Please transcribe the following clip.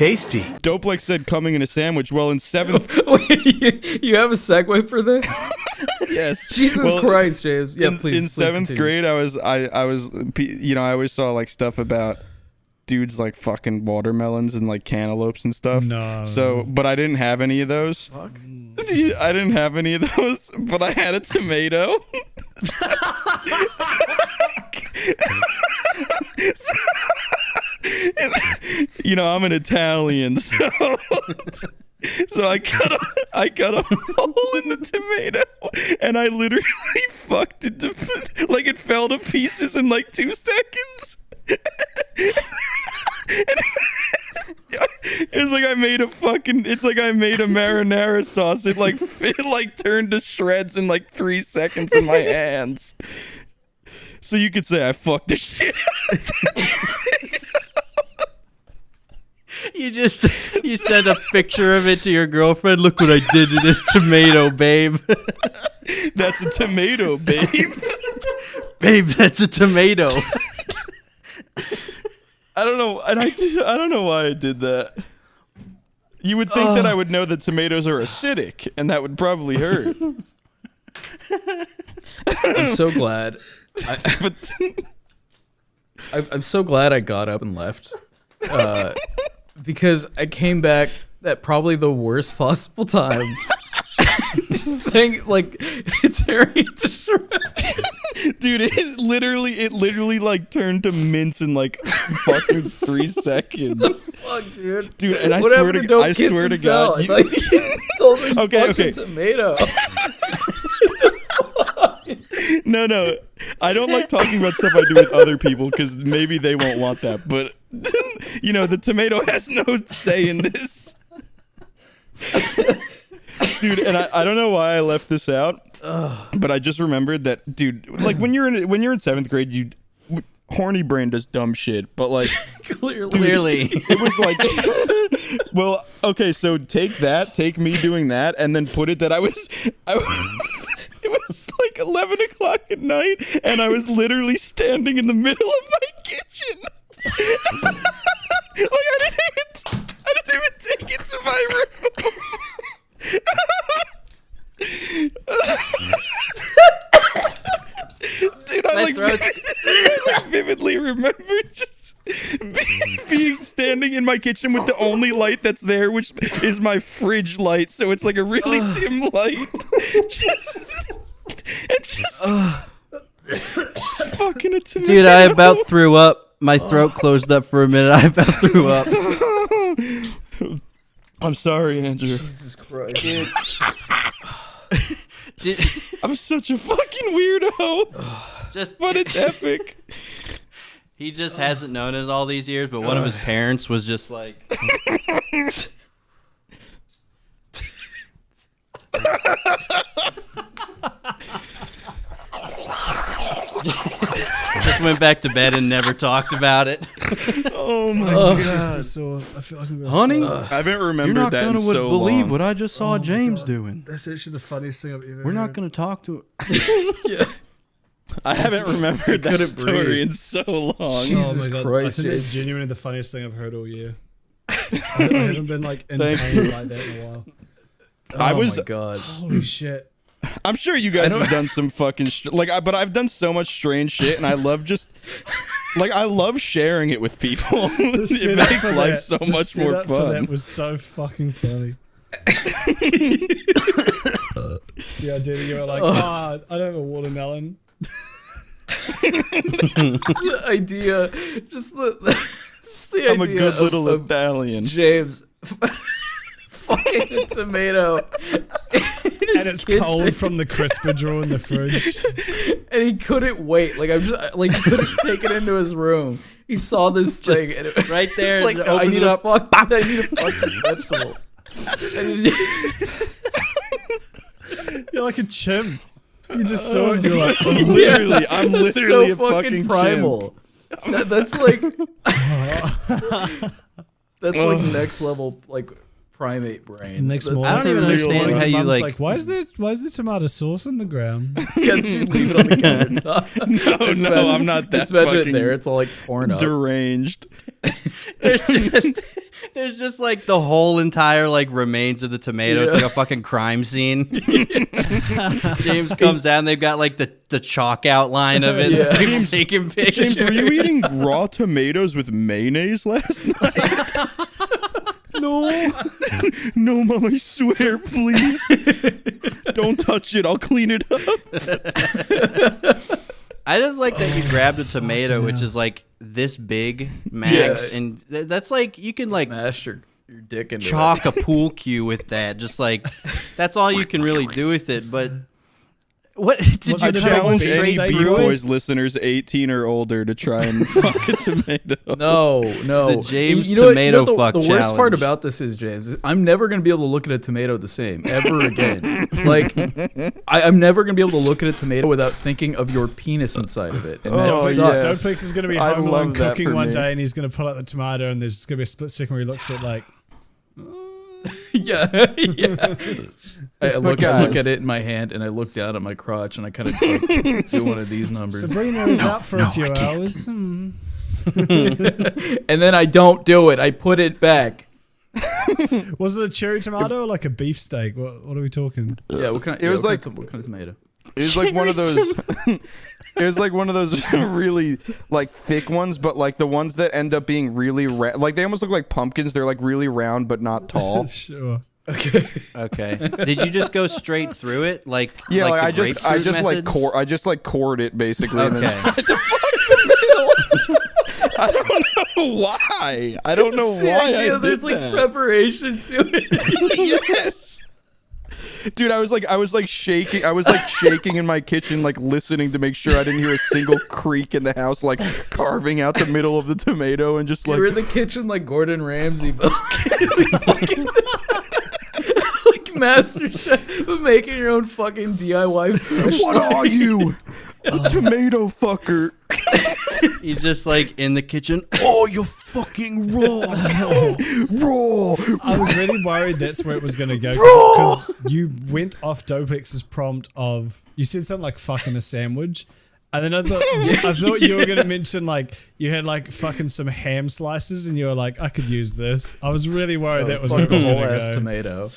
tasty. Doplex said coming in a sandwich. Well, in 7th... Wait, you have a segue for this? Yes. Jesus Christ, James. Yeah, please. In 7th grade, I was, you know, I always saw like stuff about dudes like fucking watermelons and like cantaloupes and stuff. No. So, but I didn't have any of those. Fuck. I didn't have any of those, but I had a tomato. You know, I'm an Italian, so I cut a hole in the tomato, and I literally fucked it to, like, it fell to pieces in like 2 seconds. It's like I made a marinara sauce. It turned to shreds in like 3 seconds in my hands. So you could say I fucked the shit out of You sent a picture of it to your girlfriend. Look what I did to this tomato, babe. That's a tomato, babe. Babe, that's a tomato. I don't know, and I don't know why I did that. You would think that I would know that tomatoes are acidic, and that would probably hurt. I'm so glad. I'm so glad I got up and left. Because I came back at probably the worst possible time. Just saying, like, it's Harry to shreds. Dude, it literally like turned to mince in like fucking 3 seconds. What the fuck, dude? Dude, and I What swear happened to to I Don't swear to Kiss and Tell? God. Like, totally Okay. tomato. No. I don't like talking about stuff I do with other people because maybe they won't want that. But, you know, the tomato has no say in this. Dude, and I don't know why I left this out, but I just remembered that, dude, like when you're in 7th grade, horny brain does dumb shit, but like Clearly. it was like, well, okay, so take me doing that, and then put it that it was like 11 o'clock at night, and I was literally standing in the middle of my kitchen. Like I didn't even take it to my room. Dude, I vividly remember just being standing in my kitchen with the only light that's there, which is my fridge light, so it's like a really dim light. Just fucking a tomato. Dude, I about threw up. My throat closed up for a minute. I about threw up. I'm sorry, Andrew. Jesus Christ. Dude. I'm such a fucking weirdo. But it's epic. He just hasn't known it all these years, but one of his parents was just like... just went back to bed and never talked about it. Oh my god. I feel like I'm gonna Honey, I haven't remembered you're not that going in to so believe long. what I just saw James doing. That's actually the funniest thing I've ever We're not heard. going to talk to... Yeah. I haven't remembered that couldn't story breathe. in so long. Jesus oh my God. Christ, I think it's James. genuinely the funniest thing I've heard all year. I haven't been like in Thank pain you. like that in a while. I was- Oh my god. Holy shit. I'm sure you guys have done some fucking but I've done so much strange shit, and I love just I love sharing it with people. The It setup makes for life that- so the much more setup for fun. that was so fucking funny. Yeah, dude, you were like, I don't have a watermelon. The idea, just the I'm a idea good little of Italian. James fucking a tomato And it's cold from the crisper drawer in the fridge. and he couldn't wait. Like I'm just like he couldn't take it into his room. He saw this thing and it, right there, It's like it I opens need it a up. fuck. I need a fucking vegetable. And it just, You're like a chimp. You just saw it and you're like, oh, Literally, I'm that's literally so a fucking primal. That's like that's like next level like primate brain. next That's- morning. I don't even next understand morning, how you, Mum's like- why is there tomato sauce on the ground? Yeah, you leave it on the countertop. No, I'm not that Just imagine it fucking there. It's all like torn up. deranged. There's just There's just like the whole entire like remains of the tomato. It's like a fucking crime scene. James comes down. They've got like the chalk outline of it. Yeah. People taking pictures. James, were you eating raw tomatoes with mayonnaise last night? No. No, Mom, I swear, please. Don't touch it. I'll clean it up. I just like that you grabbed a tomato, which is like this big, max, Yeah. and that's like you can like Smash your dick into chalk a pool cue with that. Just like that's all you can really do with it. But what did Was you I it a kind of go challenge big any straight steak Beef through it? Boys listeners 18 or older to try and fuck a tomato. No. The James You know what- tomato the, fuck The worst part challenge. about this is, James, is I'm never going to be able to look at a tomato the same ever again. Like, I'm never going to be able to look at a tomato without thinking of your penis inside of it. And that Oh, sucks. yeah. Dopix is going to be I home alone love that cooking for one me. day, and he's going to pull out the tomato, and there's going to be a split second where he looks at like, Yeah. Yeah. I look guys- at it in my hand, and I look down at my crotch, and I kind of like, do one of these numbers. Sabrina is out for a few hours. And then I don't do it. I put it back. Was it a cherry tomato or like a beefsteak? What are we talking? Yeah, what kind? It was what like- kind of, what kind of tomato? It was like one of those. It was like one of those really like thick ones, but like the ones that end up being really like they almost look like pumpkins. They're like really round but not tall. Sure. Okay. Okay. Did you just go straight through it? Like Yeah, like, the I just grapefruit methods? like cored it basically. And then Okay. I don't know why. I don't know The why. idea I there's did like that. preparation to it. Yes. Dude, I was like shaking. I was like shaking in my kitchen, like listening to make sure I didn't hear a single creak in the house, like carving out the middle of the tomato and just like. You're in the kitchen like Gordon Ramsay, but like Master Chef, but making your own fucking DIY fish. What are you? A tomato fucker. He's just like in the kitchen. Oh, you're fucking raw. Raw. I was really worried that's where it was going to go because you went off Dopix's prompt of you said something like fucking a sandwich, and then I thought you were going to mention like you had like fucking some ham slices, and you were like I could use this. I was really worried that was where it was Fucking going whole to ass go. tomato.